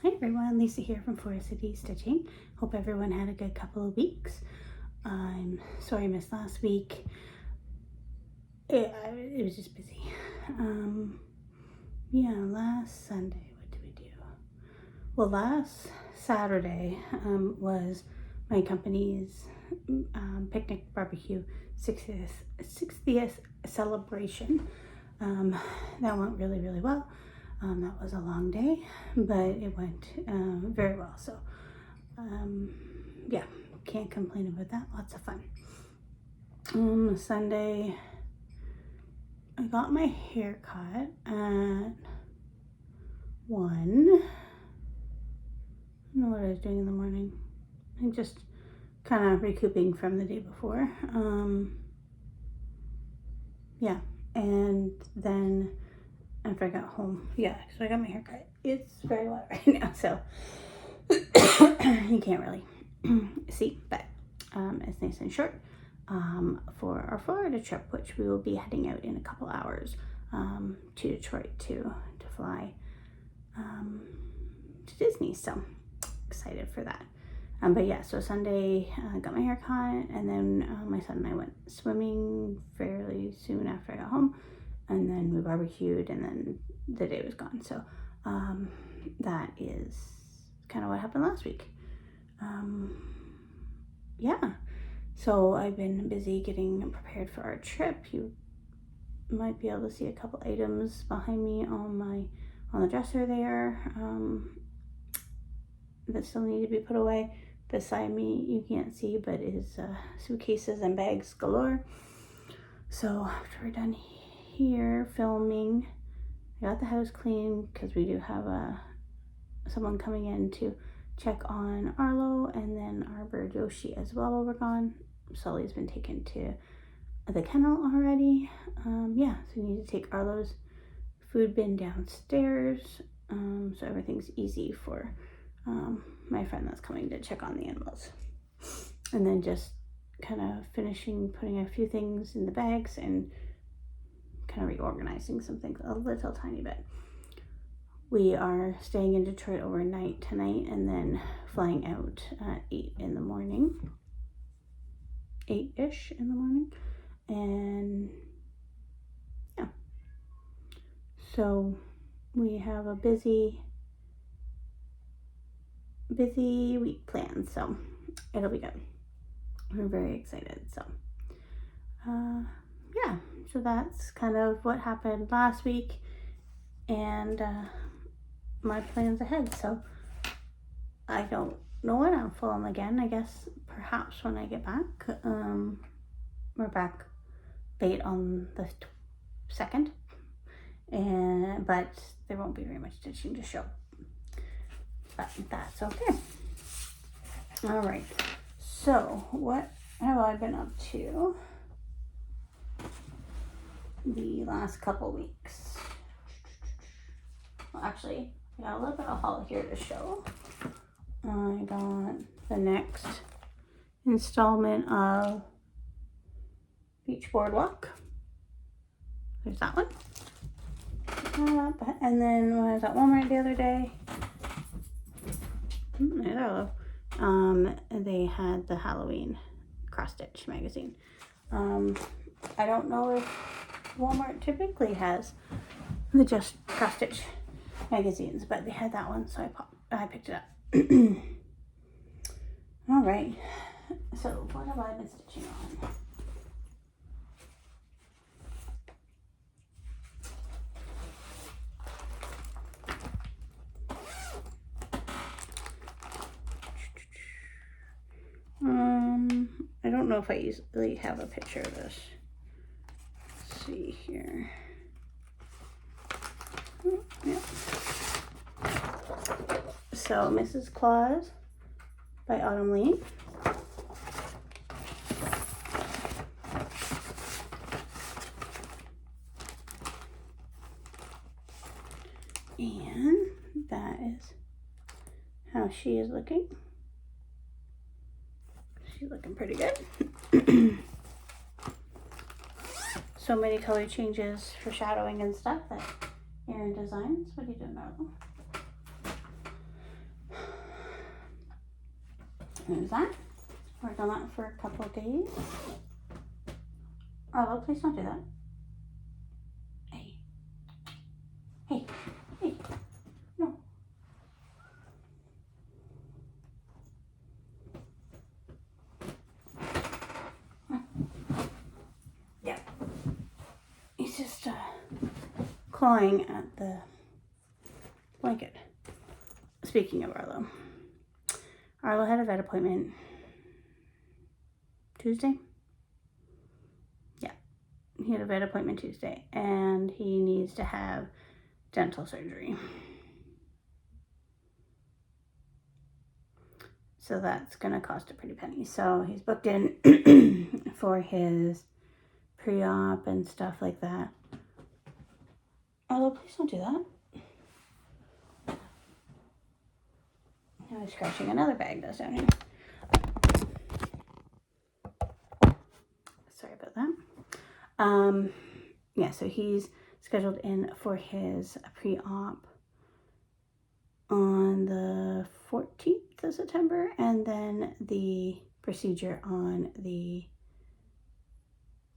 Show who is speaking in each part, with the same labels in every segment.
Speaker 1: Hi everyone, Lisa here from Forest City Stitching. Hope everyone had a good couple of weeks. I'm sorry I missed last week. It was just busy. Last Sunday, what did we do? Well, last Saturday was my company's picnic barbecue 60th celebration. That went really, really well. That was a long day, but it went very well. So, can't complain about that. Lots of fun. Sunday, I got my hair cut at 1. I don't know what I was doing in the morning. I'm just kind of recouping from the day before. And then after I got home, so I got my hair cut. It's very wet right now, so you can't really see, but it's nice and short for our Florida trip, which we will be heading out in a couple hours to Detroit to fly to Disney. So excited for that. So Sunday I got my hair cut, and then my son and I went swimming fairly soon after I got home, and then we barbecued, and then the day was gone. So that is kind of what happened last week. So I've been busy getting prepared for our trip. You might be able to see a couple items behind me on the dresser there that still need to be put away. Beside me, you can't see, but is suitcases and bags galore. So after we're done here filming, I got the house clean because we do have someone coming in to check on Arlo and then our bird Yoshi as well while we're gone. Sully's been taken to the kennel already. So we need to take Arlo's food bin downstairs, so everything's easy for my friend that's coming to check on the animals. And then just kind of finishing putting a few things in the bags and kind of reorganizing some things a little tiny bit. We are staying in Detroit overnight tonight and then flying out at 8 in the morning. 8-ish in the morning. And so we have a busy week planned, so it'll be good. We're very excited. So so that's kind of what happened last week and my plans ahead. So I don't know when I'll film again. I guess perhaps when I get back. We're back late on the 2nd, but there won't be very much stitching to show. But that's okay. All right. So what have I been up to the last couple weeks? Well, actually, I got a little bit of haul here to show. I got the next installment of Beach Boardwalk. There's that one. And then when I was at Walmart the other day, they had the Halloween cross stitch magazine. I don't know if Walmart typically has the just cross stitch magazines, but they had that one, so I picked it up. All right. So what have I been stitching on? I don't know if I easily have a picture of this. Let's see here. So Mrs. Claus by Autumn Lee. And that is how she is looking. She's looking pretty good. So many color changes for shadowing and stuff that Erin designs. What are you doing, Arlo? There's that. Worked on that for a couple of days. Arlo, please don't do that. Hey. Hey. Hey. No. Yeah. He's just clawing at the blanket. Speaking of Arlo had a vet appointment Tuesday. Yeah, he had a vet appointment Tuesday, and he needs to have dental surgery. So that's gonna cost a pretty penny. So he's booked in for his pre-op and stuff like that. Arlo, please don't do that. Now he's scratching another bag that's down here. Sorry about that. Yeah, so he's scheduled in for his pre-op on the 14th of September, and then the procedure on the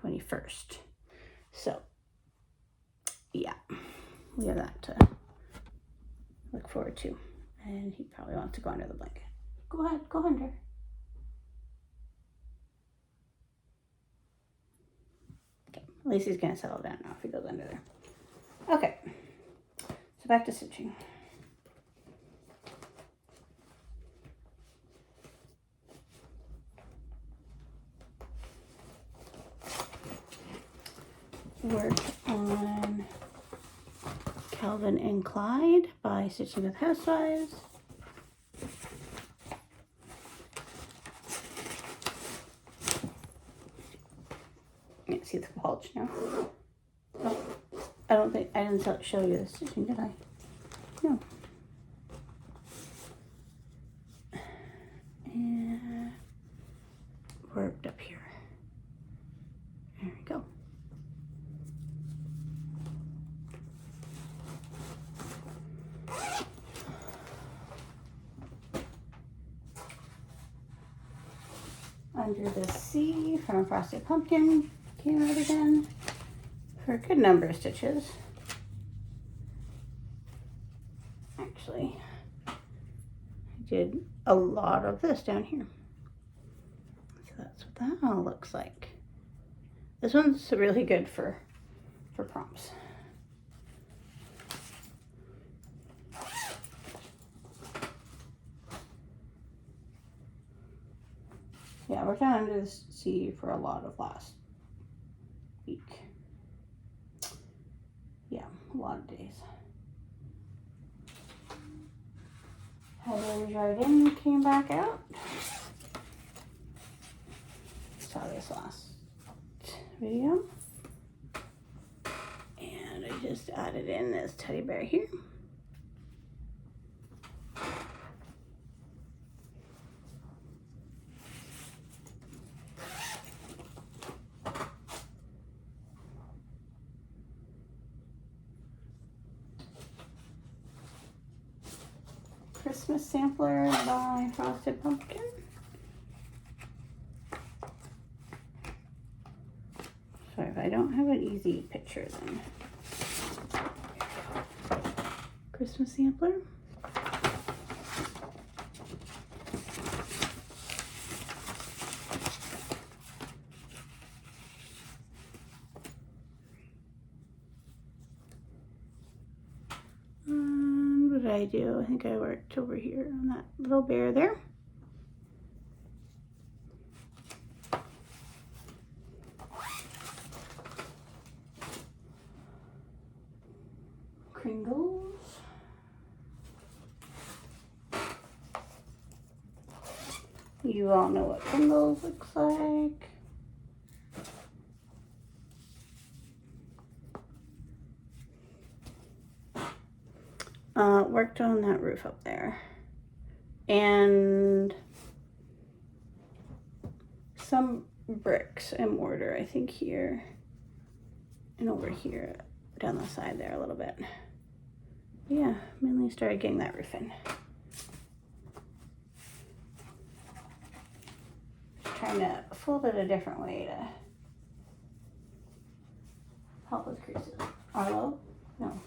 Speaker 1: 21st. So, yeah, we have that to look forward to. And he probably wants to go under the blanket. Go ahead, go under. Okay, at least he's gonna settle down now if he goes under there. Okay, so back to stitching. Work on Calvin and Clyde by Stitching with Housewives. You can see the bulge now. Oh, I didn't show you the stitching, did I? No. And worked up here. There we go. Under the Sea from Frosted Pumpkin came out again for a good number of stitches. Actually, I did a lot of this down here. So that's what that all looks like. This one's really good for prompts. Yeah, I worked on Under the Sea for a lot of last week. Yeah, a lot of days. Heather Jardin came back out. Saw this last video. And I just added in this teddy bear here. Christmas Sampler by Frosted Pumpkin. Sorry if I don't have an easy picture then. Christmas Sampler. What did I do? I think I worked over here on that little bear there. Kringles. You all know what Kringles looks like. Worked on that roof up there. And some bricks and mortar, I think here. And over here, down the side there a little bit. Yeah, mainly started getting that roof in. trying to fold it a different way to help with creases. Arlo? No.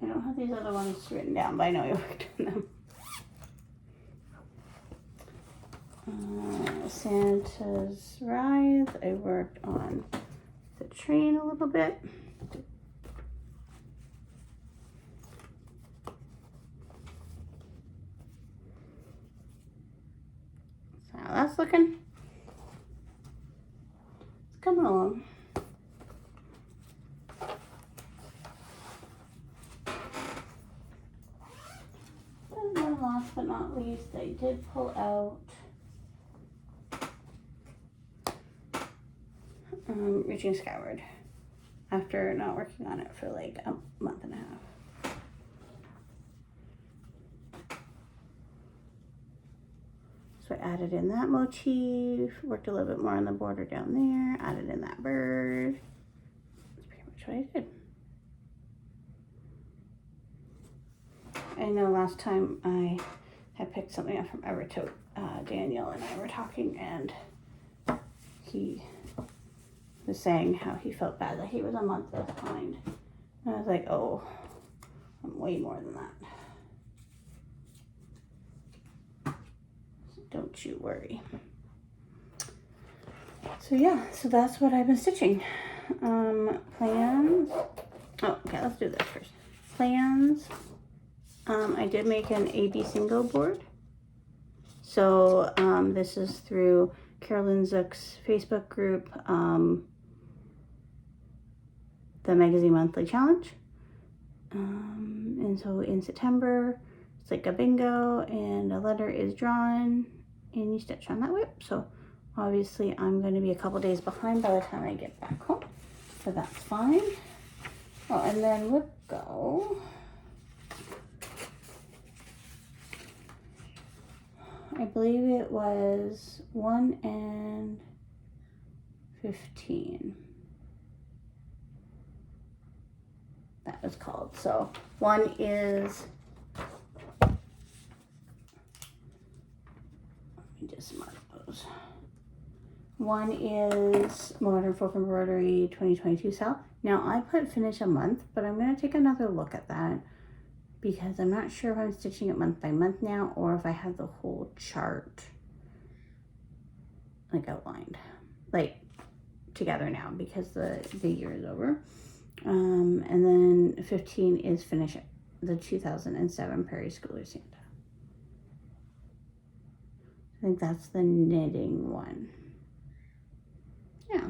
Speaker 1: I don't have these other ones written down, but I know I worked on them. Santa's Rise, I worked on the train a little bit. So how that's looking. It's coming along. And then last but not least, I did pull out Reaching Skyward after not working on it for like a month and a half. So I added in that motif, worked a little bit more on the border down there, added in that bird. That's pretty much what I did. I know last time I had picked something up from Evertote, Daniel and I were talking, and he was saying how he felt bad that he was a month behind. And I was like, oh, I'm way more than that. So don't you worry. So yeah, so that's what I've been stitching. Plans. Oh, okay, let's do this first. Plans. I did make an AB single board. So this is through Carolyn Zook's Facebook group, the Magazine Monthly Challenge. And so in September, it's like a bingo and a letter is drawn and you stitch on that whip. So obviously I'm going to be a couple days behind by the time I get back home. So that's fine. Oh, and then whip go. I believe it was 1 and 15. That was called. So one is, let me just mark those. One is Modern Folk Embroidery 2022 sale. Now I put finish a month, but I'm going to take another look at that because I'm not sure if I'm stitching it month by month now or if I have the whole chart like outlined, like together now because the year is over. And then 15 is finish it, the 2007 Prairie Schooler Santa. I think that's the knitting one. Yeah.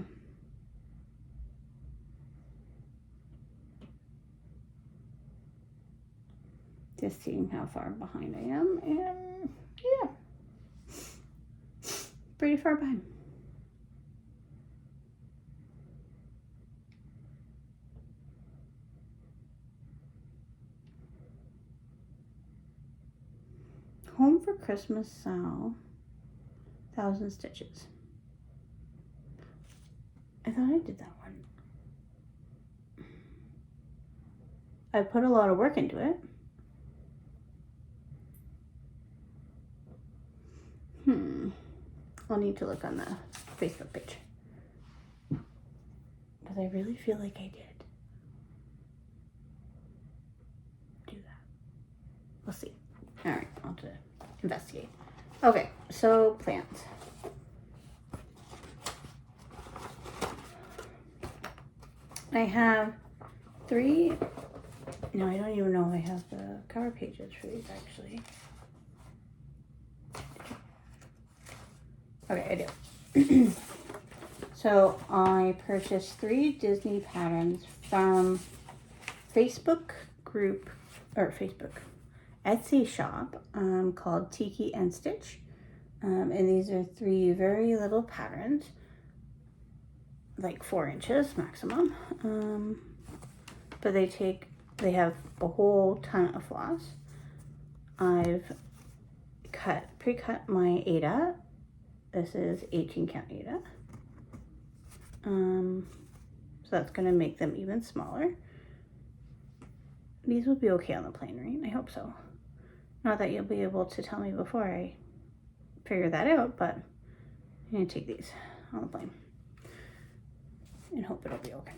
Speaker 1: Just seeing how far behind I am, and yeah, pretty far behind. Home for Christmas Sal, 1,000 stitches. I thought I did that one. I put a lot of work into it. I'll need to look on the Facebook page. Because I really feel like I did do that. We'll see. Alright, I'll have to investigate. Okay, so plants. I have 3, no, I don't even know if I have the cover pages for these actually. Okay, I do. So I purchased 3 Disney patterns from Facebook group, or Facebook Etsy shop called Tiki and Stitch. And these are 3 very little patterns, like 4 inches maximum. But they have a whole ton of floss. I've pre-cut my Aida. This is 18 count Aida. So that's going to make them even smaller. These will be okay on the plane, right? I hope so. Not that you'll be able to tell me before I figure that out, but I'm gonna take these on the plane and hope it'll be okay.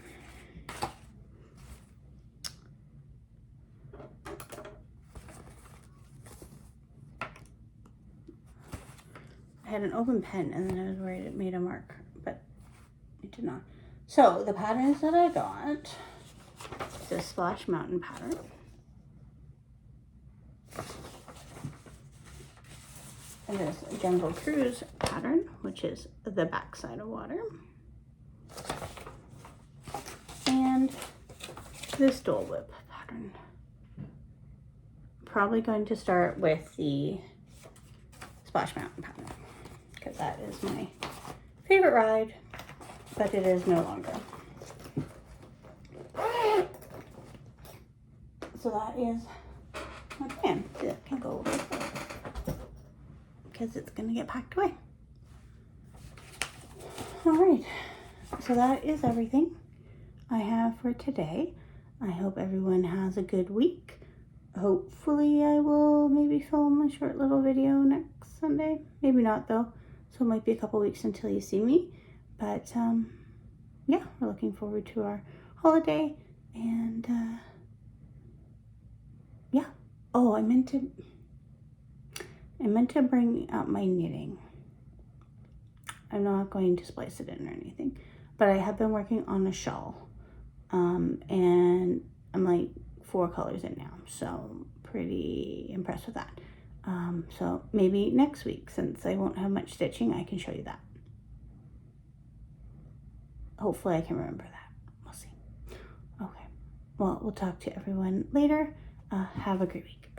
Speaker 1: I had an open pen and then I was worried it made a mark, but it did not. So the patterns that I got is this Splash Mountain pattern. And this Jungle Cruise pattern, which is the back side of water. And this Dole Whip pattern. Probably going to start with the Splash Mountain pattern because that is my favorite ride, but it is no longer. So that is my plan. It can go over because it's gonna get packed away. All right, so that is everything I have for today. I hope everyone has a good week. Hopefully I will maybe film a short little video next Sunday. Maybe not though. So it might be a couple weeks until you see me. But yeah, we're looking forward to our holiday. And yeah. Oh, I meant to bring up my knitting. I'm not going to splice it in or anything. But I have been working on a shawl. And I'm like 4 colors in now, so pretty impressed with that. So maybe next week, since I won't have much stitching, I can show you that. Hopefully I can remember that. We'll see. Okay, well, we'll talk to everyone later. Have a great week.